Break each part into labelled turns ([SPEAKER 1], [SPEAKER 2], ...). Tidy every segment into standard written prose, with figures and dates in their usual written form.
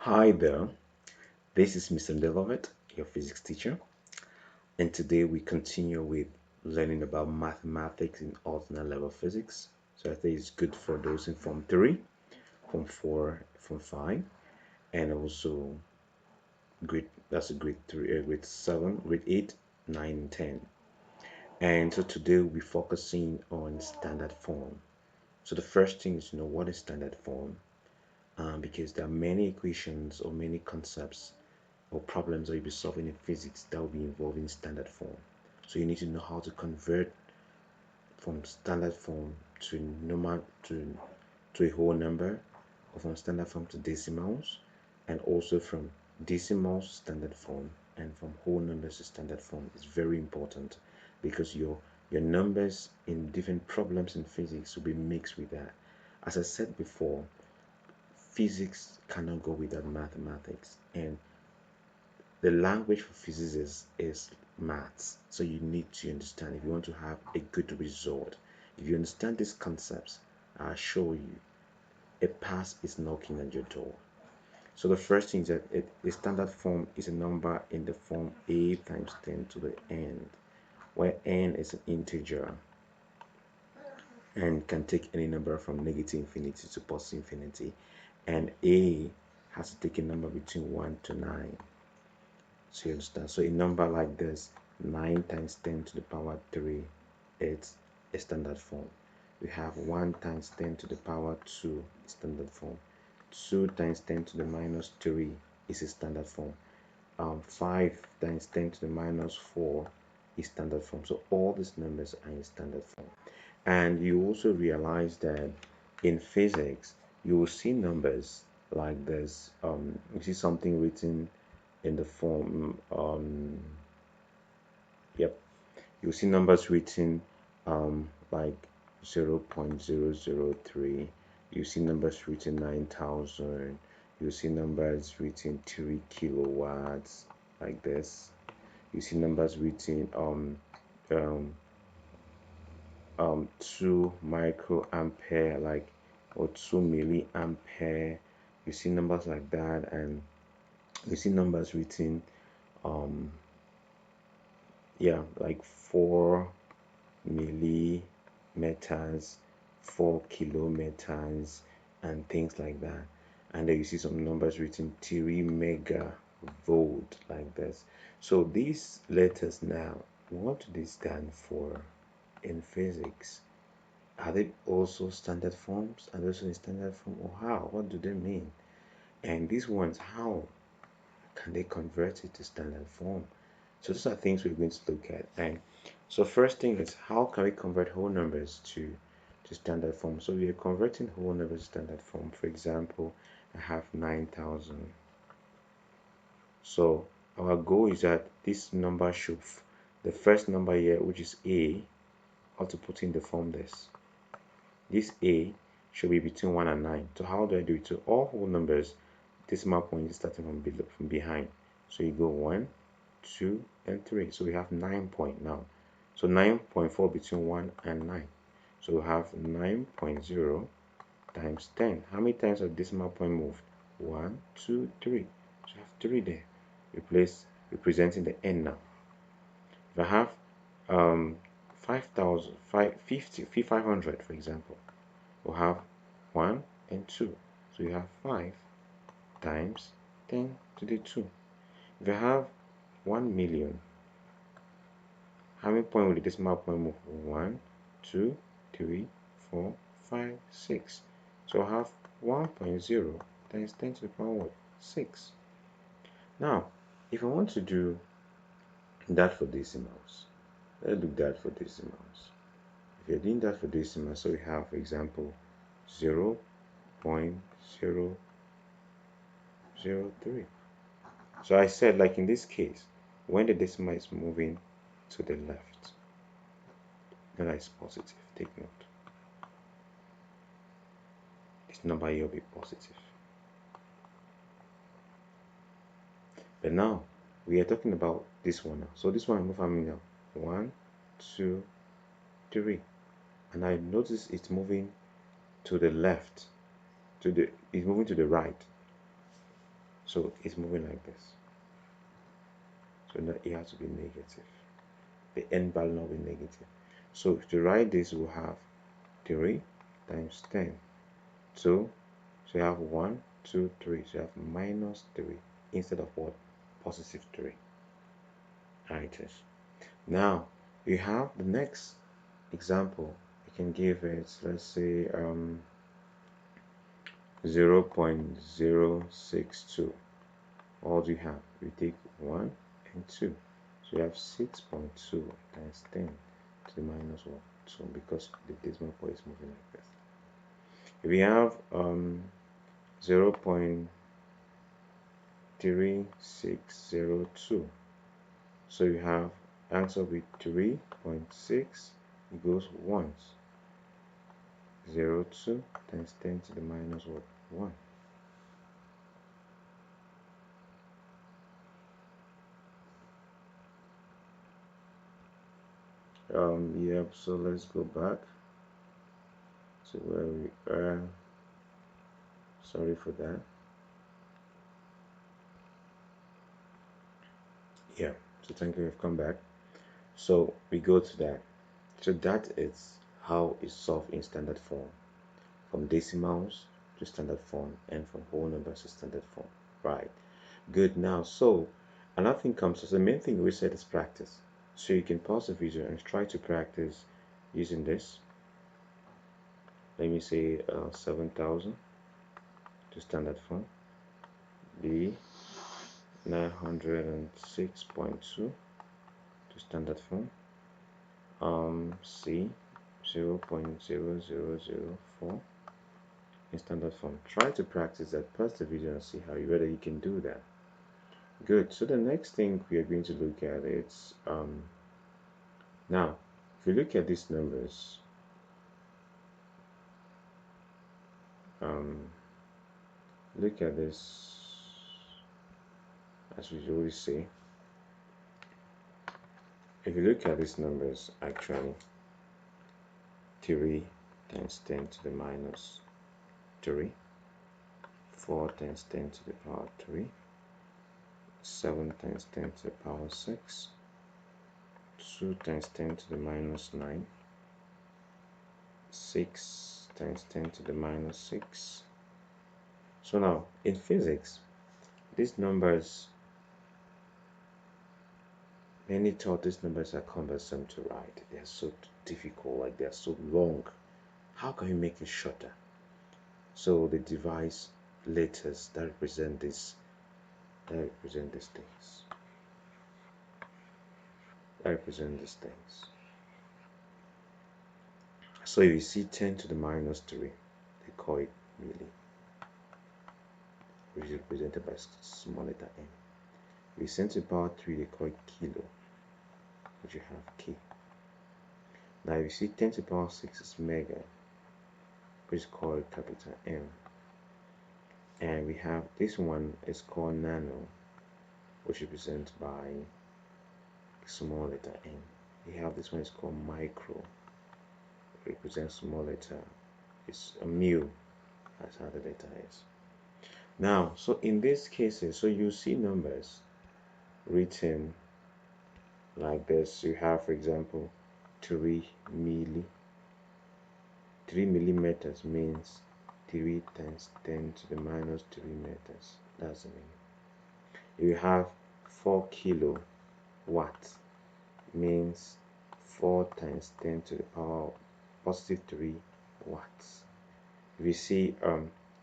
[SPEAKER 1] Hi there, this is Mr. Delovet, your physics teacher, and today we continue with learning about mathematics in alternate level physics. So I think it's good for those in Form 3, Form 4, Form 5, and also grade 3, grade 7, grade 8, 9, and 10. And so today we'll be focusing on standard form. So the first thing is to know what is standard form, because there are many equations or many concepts or problems that you'll be solving in physics that will be involving standard form. So you need to know how to convert from standard form to normal to a whole number, or from standard form to decimals, and also from decimals to standard form, and from whole numbers to standard form. Is very important because your numbers in different problems in physics will be mixed with that. As I said before, physics cannot go without mathematics, and the language for physics is maths. So you need to understand if you want to have a good result. If you understand these concepts, I assure you a pass is knocking at your door. So the first thing is that the standard form is a number in the form a times 10 to the n, where n is an integer and can take any number from negative infinity to positive infinity, and a has to take a number between 1 to 9. So you understand? So a number like this, 9 times 10 to the power 3, it's a standard form. We have 1 times 10 to the power 2, standard form. 2 times 10 to the minus 3 is a standard form. 5 times 10 to the minus 4 is standard form. So all these numbers are in standard form. And you also realize that in physics, you will see numbers like this. You see something written in the form yep, you'll see numbers written like 0.003. You see numbers written 9,000. You see numbers written 3 kilowatts like this. You see numbers written 2 microampere, like, or 2 milliampere. You see numbers like that, and you see numbers written yeah, like 4 millimeters, 4 kilometers, and things like that. And then you see some numbers written 3 megavolt like this. So these letters now, what do they stand for in physics? Are they also standard forms? Are they also in standard form, or how? What do they mean? And these ones, how can they convert it to standard form? So those are things we're going to look at. And so first thing is, how can we convert whole numbers to standard form? So we are converting whole numbers to standard form. For example, I have 9,000. So our goal is that this number should, the first number here, which is a, how to put in the form this a should be between 1 and 9. So how do I do it? So all whole numbers, decimal point is starting from behind. So you go 1, 2, and 3. So we have 9 point now. So 9.4 between 1 and 9. So we have 9.0 times 10. How many times has decimal point moved? 1, 2, 3. So I have 3 there. Representing the n now. If I have 5,000, 500, for example, we'll have 1 and 2. So you have 5 times 10 to the 2. If I have 1 million, how many points will the decimal point move? 1, 2, 3, 4, 5, 6. So I have 1.0 times 10 to the power 6. Now, if I want to do that for decimals, let's do that for decimals. If you're doing that for decimals, so we have, for example, 0.003. So I said, like in this case, when the decimal is moving to the left, then that is positive. Take note. This number here will be positive. But now we are talking about this one now. So this one, move family now. 1, 2, 3. And I notice it's moving to the left. It's moving to the right. So it's moving like this. So now it has to be negative. The end value will be negative. So to write this, we'll have 3 times 10. So you have 1, 2, 3. So you have minus 3 instead of what? Positive 3. It is. Now you have the next example. You can give it, let's say 0.062. All you have, we take 1 and 2. So you have 6.2 times 10 to the minus 1. So because the decimal point is moving like this. If we have 0.3602, so you have answer with 3.6, it goes once. 0.2 times 10 to the minus 1. Yep, so let's go back to where we are. Sorry for that. Yeah, so thank you, we've come back. So we go to that. So that is how it's solved in standard form, from decimals to standard form and from whole numbers to standard form. Right, good. Now, so another thing comes, so the main thing we said is practice. So you can pause the video and try to practice using this. Let me say 7,000 to standard form, B 906.2 to standard form, C 0.0004 in standard form. Try to practice that, pause the video and see whether you can do that. Good. So the next thing we are going to look at is now if you look at these numbers, look at this, as we always say, if you look at these numbers, actually 3 times 10 to the minus 3, 4 times 10 to the power 3, 7 times 10 to the power 6, 2 times 10 to the minus 9, 6 times 10 to the minus 6. So now in physics, these numbers, many thought these numbers are cumbersome to write. They are so difficult, like they are so long. How can you make it shorter? So they devise letters that represent these things. So if you see 10 to the minus 3, they call it milli, which is represented by small letter m. If you see 10 to the power 3, they call it kilo, which you have k. Now if you see 10 to the power 6 is mega, which is called capital M. And we have this one is called nano, which is represented by small letter n. We have this one is called micro, represents small letter, it's a mu, that's how the letter is. Now, so in these cases, so you see numbers written like this. You have, for example, 3 millimeters means 3 times 10 to the minus 3 meters. That's the meaning. You have 4 kilowatt means 4 times 10 to the power positive 3 watts. If you see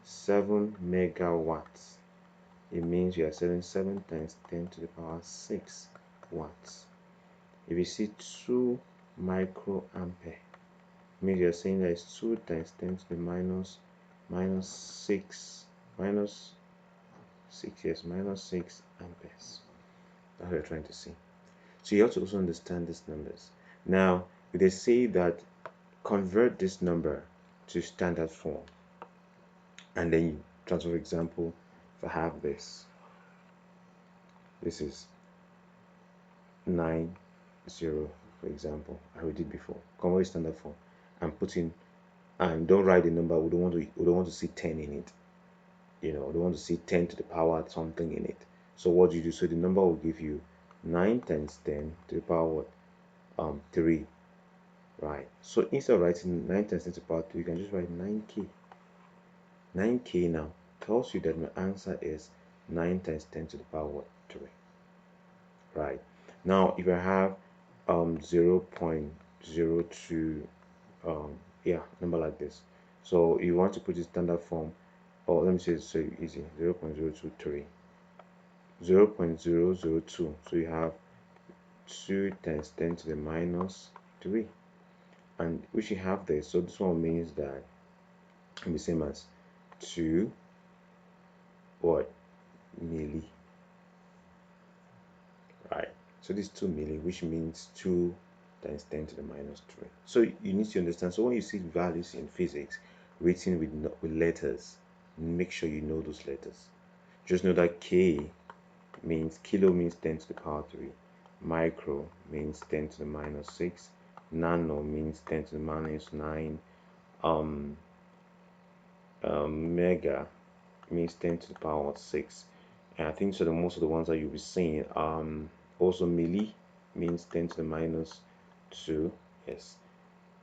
[SPEAKER 1] 7 megawatts, it means you are saying 7 times 10 to the power 6 watts. If you see 2 microampere, it means you are saying that it's 2 times 10 to the minus 6 amperes. That's what you're trying to see. So you have to also understand these numbers. Now, if they say that convert this number to standard form, and then you transfer, for example, if I have this is 90, for example, I already did before, convert standard form, and put in, and don't write the number, we don't want to see 10 in it. they want to see 10 to the power something in it. So what do you do? So the number will give you 9 times 10 to the power what? 3, right? So instead of writing 9 times 10 to the power 3, you can just write 9k. 9k now tells you that my answer is 9 times 10 to the power what? 3, right? Now if I have 0.02 number like this, so you want to put it standard form, or let me say it's so easy, 0.023, 0.002, so you have 2 times 10 to the minus 3, and which you have there. So this one means that it will be same as 2 what milli, right? So this 2 milli, which means 2 times 10 to the minus 3. So you need to understand. So when you see values in physics written with letters, make sure you know those letters. Just know that K means kilo means 10 to the power 3, micro means 10 to the minus 6, nano means 10 to the minus 9, mega means 10 to the power 6. And I think so the most of the ones that you'll be seeing, also milli means 10 to the minus 2. Yes,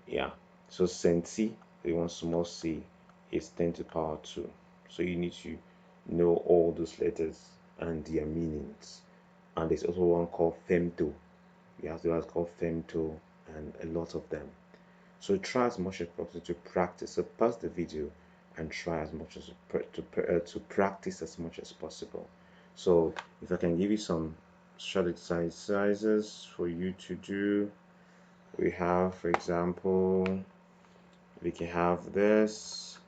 [SPEAKER 1] yeah. So centi, the one small c, is 10 to the power 2. So you need to know all those letters and their meanings. And there's also one called femto. We have the one called femto, and a lot of them. So try as much as possible to practice. So pause the video and try as much as to practice as much as possible. So if I can give you some short exercises for you to do, we have, for example, we can have this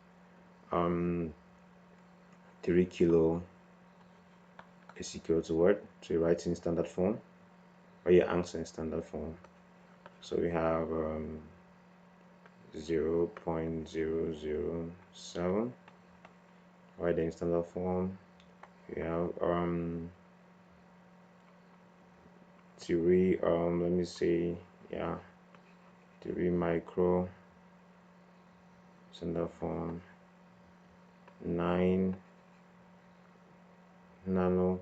[SPEAKER 1] 3 kilo is equal to what? So you write in standard form, or your answer in standard form. So we have 0.007, right? In standard form we have 3 let me see, 3 micro, standard form, 9 nano,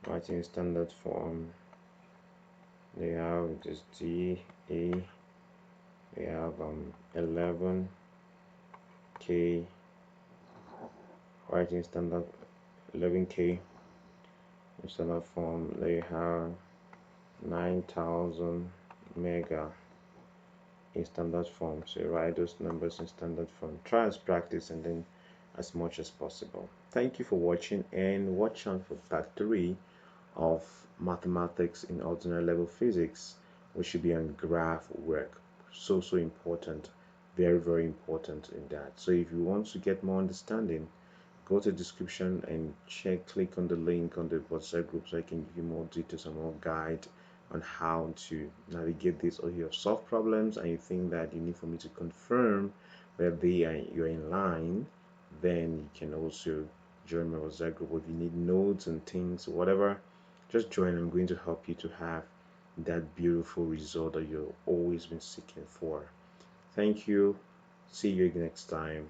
[SPEAKER 1] right? In standard form they have just D A, we have 11k, right? In standard 11k in standard form they have 9,000 mega in standard form. So you write those numbers in standard form. Try as practice and then as much as possible. Thank you for watching, and watch on for part 3 of mathematics in ordinary level physics, which should be on graph work. So important, very important in that. So if you want to get more understanding, go to the description and click on the link on the WhatsApp group so I can give you more details and more guide on how to navigate this. Or you have solved problems and you think that you need for me to confirm whether you're in line, then you can also join my WhatsApp group. Or if you need notes and things, whatever, just join. I'm going to help you to have that beautiful result that you've always been seeking for. Thank you. See you next time.